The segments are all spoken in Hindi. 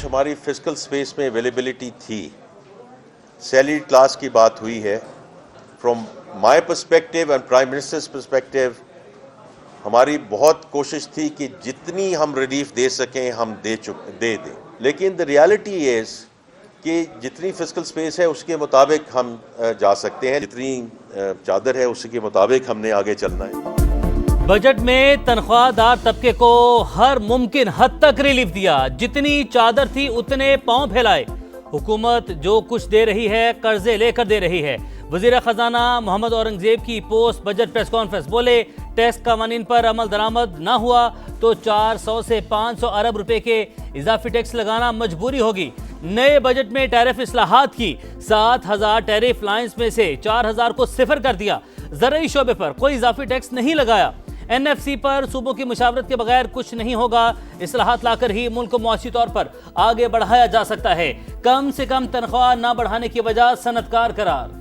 हमारी फिस्कल स्पेस में अवेलेबिलिटी थी, सैलरी क्लास की बात हुई है। From my perspective and prime ministers perspective हमारी बहुत कोशिश थी कि जितनी हम रिलीफ दे सकें हम दे दें, लेकिन द रियलिटी इज कि जितनी फिस्कल स्पेस है उसके मुताबिक हम जा सकते हैं, जितनी चादर है उसके मुताबिक हमने आगे चलना है। बजट में तनख्वाहदार तबके को हर मुमकिन हद तक रिलीफ दिया, जितनी चादर थी उतने पांव फैलाए। हुकूमत जो कुछ दे रही है कर्जे लेकर दे रही है। वजीर खजाना मोहम्मद औरंगजेब की पोस्ट बजट प्रेस कॉन्फ्रेंस बोले, टैक्स कवानीन पर अमल दरामद ना हुआ तो 400 से 500 अरब रुपए के इजाफी टैक्स लगाना मजबूरी होगी। नए बजट में टैरिफ इस्लाहात की, 7000 टैरिफ लाइन्स में से 4000 को सिफर कर दिया। ज़रूरी शोबे पर कोई इजाफी टैक्स नहीं लगाया। एनएफसी पर सूबों की मुशावरत के बगैर कुछ नहीं होगा। इस्लाहात लाकर ही मुल्क को मुआशी तौर पर आगे बढ़ाया जा सकता है। कम से कम तनख्वाह न बढ़ाने की वजह सनतकार करार।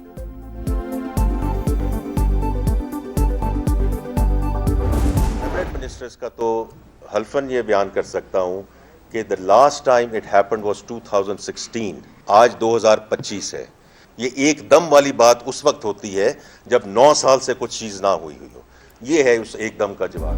मिनिस्टर्स का तो हल्फन ये बयान कर सकता हूं कि the last time it happened was 2016, आज 2025 है। ये एकदम वाली बात उस वक्त होती है जब 9 साल से कुछ चीज ना हुई हो। ये है उस एकदम का जवाब।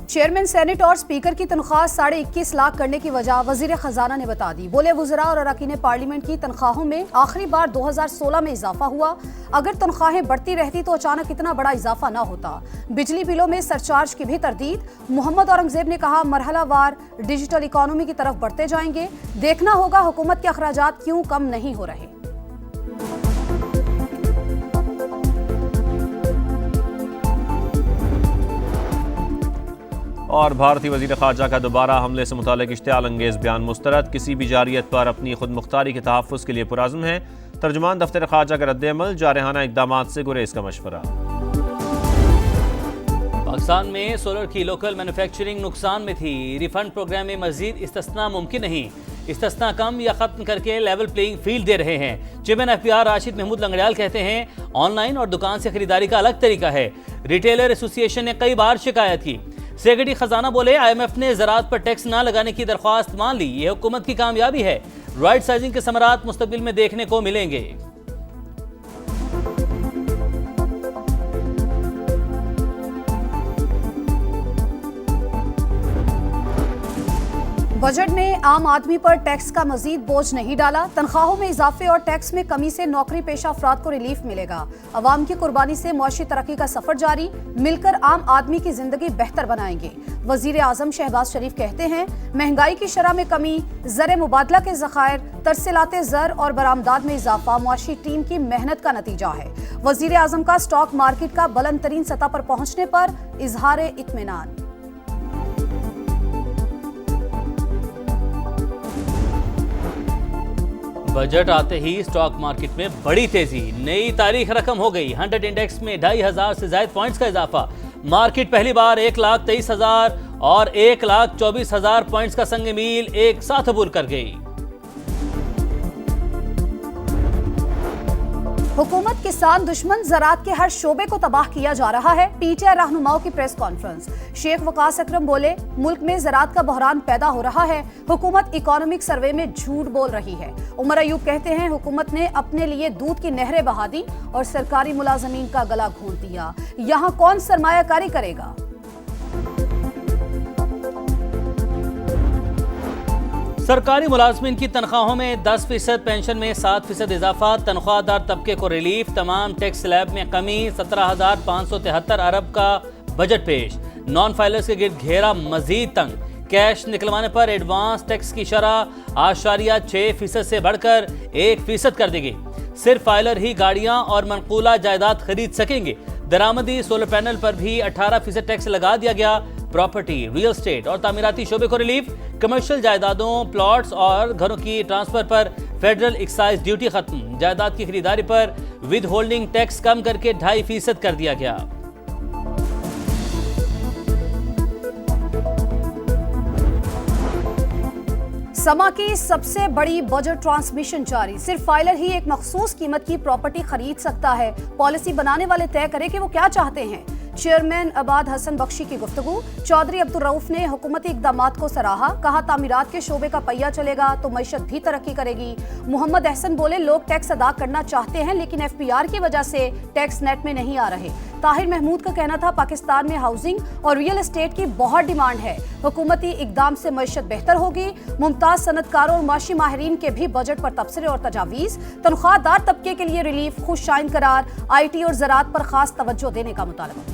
चेयरमैन सेनेट और स्पीकर की तनख्वाह 21.5 लाख करने की वजह वजीर खजाना ने बता दी। बोले, वज़रा और अरकान पार्लियामेंट की तनख्वाहों में आखिरी बार 2016 में इजाफा हुआ। अगर तनख्वाहें बढ़ती रहती तो अचानक इतना बड़ा इजाफा ना होता। बिजली बिलों में सरचार्ज की भी तरदीद। मोहम्मद औरंगजेब ने कहा, मरहलावार डिजिटल इकोनॉमी की तरफ बढ़ते जाएंगे। देखना होगा हुकूमत के अखराजात क्यों कम नहीं हो रहे। और भारतीय वज़ीर ख़ारजा का दोबारा हमले से मुतालिक इश्तियाल अंगेज़ बयान मुस्तरद। किसी भी जारियत पर अपनी खुद मुख्तारी के तहफ़्फ़ुज़ के लिए पुरज़्म है। तर्जुमान दफ्तर ख़ारजा का रद्द-ए-अमल, जारहाना इक़दामात से गुरेज़ का मशवरा। पाकिस्तान में सोलर की लोकल मैन्युफैक्चरिंग नुकसान में थी। रिफंड प्रोग्राम में मजीद इस्तिस्ना मुमकिन नहीं। इस्तिस्ना कम या खत्म करके लेवल प्लेइंग फील्ड दे रहे हैं। चेयरमैन FPR राशिद महमूद लंगड़ियाल कहते हैं, ऑनलाइन और दुकान से खरीदारी का अलग तरीका है। रिटेलर एसोसिएशन ने कई बार शिकायत की। सेक्रेटरी खजाना बोले, IMF ने ज़राअत पर टैक्स ना लगाने की दरख्वास्त मान ली। ये हुकूमत की कामयाबी है। राइट साइजिंग के समरात मुस्तकबिल में देखने को मिलेंगे। बजट में आम आदमी पर टैक्स का मजीद बोझ नहीं डाला। तनख्वाहों में इजाफे और टैक्स में कमी से नौकरी पेशा अफराद को रिलीफ मिलेगा। अवाम की कुर्बानी से मुआशी तरक्की का सफर जारी। मिलकर आम आदमी की जिंदगी बेहतर बनाएंगे। वजीर आजम शहबाज शरीफ कहते हैं, महंगाई की शरह में कमी, ज़र मुबादला के ज़खायर, तरसिलाते ज़र और बरामदात में इजाफा मुआशी टीम की मेहनत का नतीजा है। वजीर आजम का स्टॉक मार्केट का बुलंद तरीन सतह पर पहुंचने पर इजहार इत्मीनान। बजट आते ही स्टॉक मार्केट में बड़ी तेजी। नई तारीख रकम हो गई। 100 इंडेक्स में 2500 से ज्यादा पॉइंट्स का इजाफा। मार्केट पहली बार 1,23,000 और 1,24,000 पॉइंट्स का संग मील एक साथ अबूर कर गई। हुकूमत किसान दुश्मन, ज़राअत के हर शोबे को तबाह किया जा रहा है। PTI रहनुमाओं की प्रेस कॉन्फ्रेंस। शेख वकास अकरम बोले, मुल्क में ज़राअत का बहरान पैदा हो रहा है। हुकूमत इकोनॉमिक सर्वे में झूठ बोल रही है। उमर अयूब कहते हैं, हुकूमत ने अपने लिए दूध की नहरें बहा दी और सरकारी मुलाजमीन का गला घोंट दिया। यहाँ कौन सरमायाकारी करेगा। सरकारी मुलाजमीन की तनख्वाहों में 10%, पेंशन में 7% इजाफा, तनख्वाहदार तबके को रिलीफ, तमाम टैक्स स्लैब में कमी, 17,573 अरब का बजट पेश। नॉन फाइलर्स के गिर्द घेरा मजीद तंग। कैश निकलवाने पर एडवांस टैक्स की शरह 8.6% से बढ़कर 1% कर दी गई। सिर्फ फाइलर ही गाड़ियां और मनकूला जायदाद खरीद सकेंगे। दरामदी सोलर पैनल पर भी 18% टैक्स लगा दिया गया। प्रॉपर्टी, रियल स्टेट और तामीराती शोबे को रिलीफ। कमर्शियल जायदादों, प्लॉट्स और घरों की ट्रांसफर पर फेडरल एक्साइज ड्यूटी खत्म। जायदाद की खरीदारी पर विद होल्डिंग टैक्स कम करके 2.5% कर दिया गया। समा की सबसे बड़ी बजट ट्रांसमिशन जारी। सिर्फ फाइलर ही एक मखसूस कीमत की प्रॉपर्टी खरीद सकता है। पॉलिसी बनाने वाले तय करें कि वो क्या चाहते हैं। चेयरमैन अबाद हसन बख्शी की गुफ्तगू। चौधरी अब्दुल रऊफ ने हुकूमती इक़दामात को सराहा, कहा तामीरात के शोबे का पहिया चलेगा तो मईशत भी तरक्की करेगी। मोहम्मद अहसन बोले लोग टैक्स अदा करना चाहते हैं लेकिन FPR की वजह से टैक्स नेट में नहीं आ रहे। ताहिर महमूद का कहना था पाकिस्तान में हाउसिंग और रियल एस्टेट की बहुत डिमांड है, हुकूमती इकदाम से मईशत बेहतर होगी। मुमताज सनतकारों और माशी माहिरीन के भी बजट पर तबसरे और तजावीज़। तनख्वाहदार तबके के लिए रिलीफ, खुश शाइन करार, IT और ज़राअत पर खास तवज्जो देने का मुतालबा।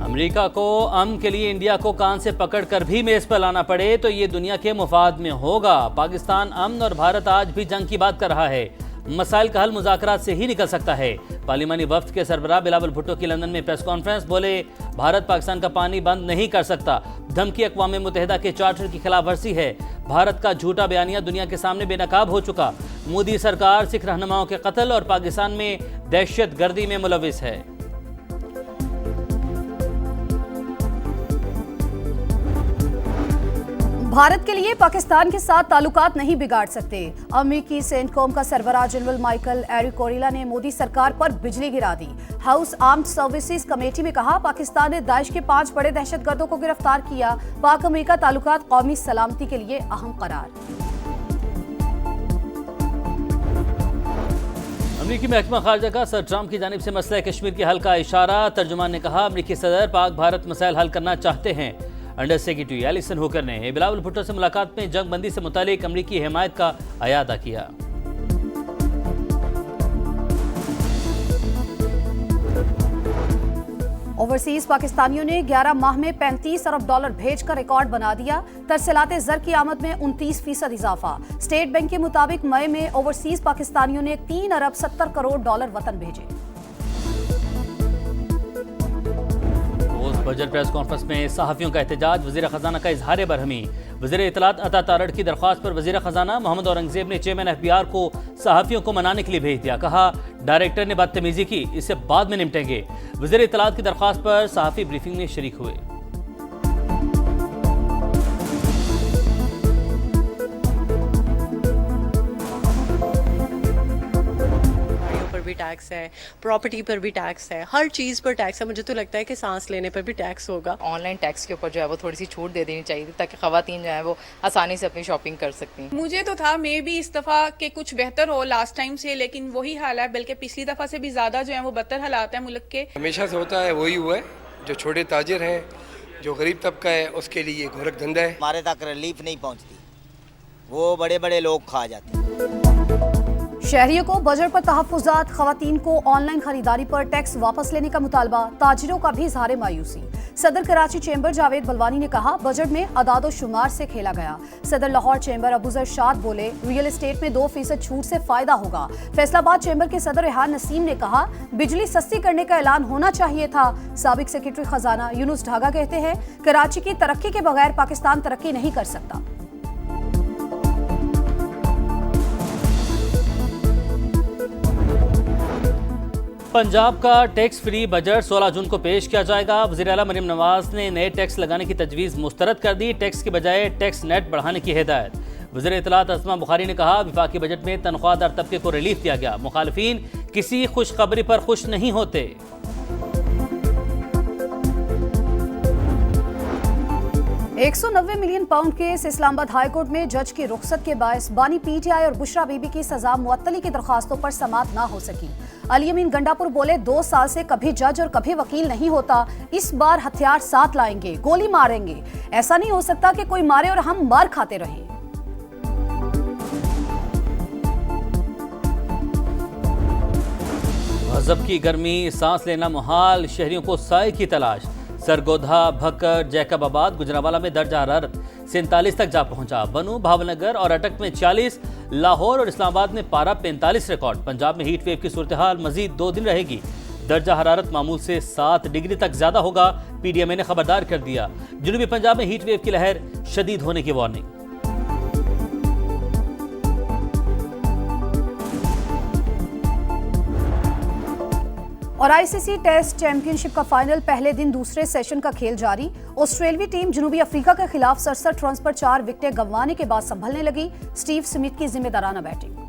अमेरिका को अमन के लिए इंडिया को कान से पकड़कर भी मेज पर लाना पड़े तो ये दुनिया के मुफाद में होगा। पाकिस्तान अमन और भारत आज भी जंग की बात कर रहा है। मसाइल का हल मुज़ाकरात से ही निकल सकता है। पार्लिमानी वफ्द के सरबराह बिलावल भुट्टो की लंदन में प्रेस कॉन्फ्रेंस, बोले भारत पाकिस्तान का पानी बंद नहीं कर सकता। धमकी अक़वाम मुत्तहिदा के चार्टर की खिलाफ वर्जी है। भारत का झूठा बयानिया दुनिया के सामने बेनकाब हो चुका। मोदी सरकार सिख रहनुमाओं के कत्ल और पाकिस्तान में दहशत गर्दी में मुलविस है। भारत के लिए पाकिस्तान के साथ ताल्लुकात नहीं बिगाड़ सकते। अमेरिकी सेंटकॉम का सरबराह जनरल माइकल एरिकोरिला ने मोदी सरकार पर बिजली गिरा दी। हाउस आर्म्ड सर्विसेज कमेटी में कहा पाकिस्तान ने दाइश के 5 बड़े दहशतगर्दों को गिरफ्तार किया। पाक अमेरिका ताल्लुकात कौमी सलामती के लिए अहम करार। अमेरिकी महकमा खारजा का सर ट्रंप की जानिब से मसला कश्मीर के हल का इशारा। तर्जुमान ने कहा अमेरिकी सदर पाक भारत मसाइल हल करना चाहते हैं। अंडर सेक्रेटरी एलिसन होकर ने बिलावल भुट्टो से मुलाकात में जंग बंदी से मुतालिक अमरीकी हिमायत का अयादा किया। ओवरसीज पाकिस्तानियों ने 11 माह में $35 अरब भेजकर रिकॉर्ड बना दिया। तरसीलाते ज़र की आमद में 29% इजाफा। स्टेट बैंक के मुताबिक मई में ओवरसीज पाकिस्तानियों ने $3 अरब 70 करोड़ वतन भेजे। बजट प्रेस कॉन्फ्रेंस में सहाफ़ियों का एहतजाज, वज़ीर ख़जाना का इजहार बरहमी। वज़ीर इत्तलात अता तारड़ की दरख्वास्त पर वज़ीर ख़जाना मोहम्मद औरंगज़ेब ने चेयरमैन FBR को सहाफ़ियों को मनाने के लिए भेज दिया। कहा डायरेक्टर ने बदतमीज़ी की, इससे बाद में निपटेंगे। वज़ीर इत्तलात की दरख्वास्त पर सहाफ़ी ब्रीफिंग में शरीक हुए। भी टैक्स है, प्रॉपर्टी पर भी टैक्स है, हर चीज़ पर टैक्स है। मुझे तो लगता है कि सांस लेने पर भी टैक्स होगा। ऑनलाइन टैक्स के ऊपर जो है वो थोड़ी सी छूट दे देनी चाहिए ताकि ख़वातीन जो है वो आसानी से अपनी शॉपिंग कर सकती हैं। मुझे तो था मे भी इस दफ़ा के कुछ बेहतर हो लास्ट टाइम से, लेकिन वही हाल है, बल्कि पिछली दफ़ा से भी ज़्यादा जो है वो बदतर हालात है मुल्क के। हमेशा से होता है वही हुआ है। जो छोटे ताजिर हैं, जो गरीब तबका है, उसके लिए गोरख धंधा है। हमारे तक रिलीफ नहीं पहुंचती, वो बड़े बड़े लोग खा जाते हैं। शहरियों को बजट पर तहफ़्फ़ुज़ात, ख़वातीन को ऑनलाइन खरीदारी पर टैक्स वापस लेने का मुतालबा, ताजिरों का भी इज़हार मायूसी। सदर कराची चेंबर जावेद बलवानी ने कहा बजट में अदाद शुमार से खेला गया। सदर लाहौर चेंबर अबूजर शाद बोले रियल एस्टेट में 2% छूट से फायदा होगा। फैसलाबाद चेंबर के सदर रेहान नसीम ने कहा बिजली सस्ती करने का ऐलान होना चाहिए था। साबिक सेक्रेटरी खजाना यूनुस ढागा कहते हैं कराची की तरक्की के बगैर पाकिस्तान तरक्की नहीं कर सकता। पंजाब का टैक्स फ्री बजट 16 जून को पेश किया जाएगा। वज़ीर आला मरीम नवाज ने नए टैक्स लगाने की तजवीज़ मुस्तरद कर दी। टैक्स के बजाय टैक्स नेट बढ़ाने की हिदायत। वज़ीर इत्तलात अस्मा बुखारी ने कहा विफाकी बजट में तनख्वाहदार तबके को रिलीफ दिया गया। मुखालिफिन किसी खुशखबरी पर खुश नहीं होते। 190 million pound case Islamabad high court में जज की रुखसत के बायस बानी PTI और बुशरा बीबी की सजा मुअत्तली की दरखास्तों पर समाअत ना हो सकी। अली अमीन गंडापुर बोले 2 साल से कभी जज और कभी वकील नहीं होता, इस बार हथियार साथ लाएंगे, गोली मारेंगे। ऐसा नहीं हो सकता कि कोई मारे और हम मार खाते रहें। गज़ब की गर्मी, सांस लेना मुहाल, शहरियों को साए की तलाश। सरगोधा, भक्कर, जैकबाबाद, गुजरांवाला में दर्जा हरारत 47 तक जा पहुंचा। बनू, भावनगर और अटक में 40, लाहौर और इस्लामाबाद में पारा 45 रिकॉर्ड। पंजाब में हीट वेव की सूरत हाल मजीद 2 दिन रहेगी। दर्जा हरारत मामूल से 7 डिग्री तक ज्यादा होगा। PDMA ने खबरदार कर दिया। जुनूबी पंजाब में हीट वेव की लहर शदीद होने की वार्निंग। और आईसीसी टेस्ट चैंपियनशिप का फाइनल पहले दिन दूसरे सेशन का खेल जारी। ऑस्ट्रेलियावी टीम जनूबी अफ्रीका के खिलाफ 67 रन्स पर 4 विकेटें गंवाने के बाद संभलने लगी। स्टीव स्मिथ की जिम्मेदाराना बैटिंग।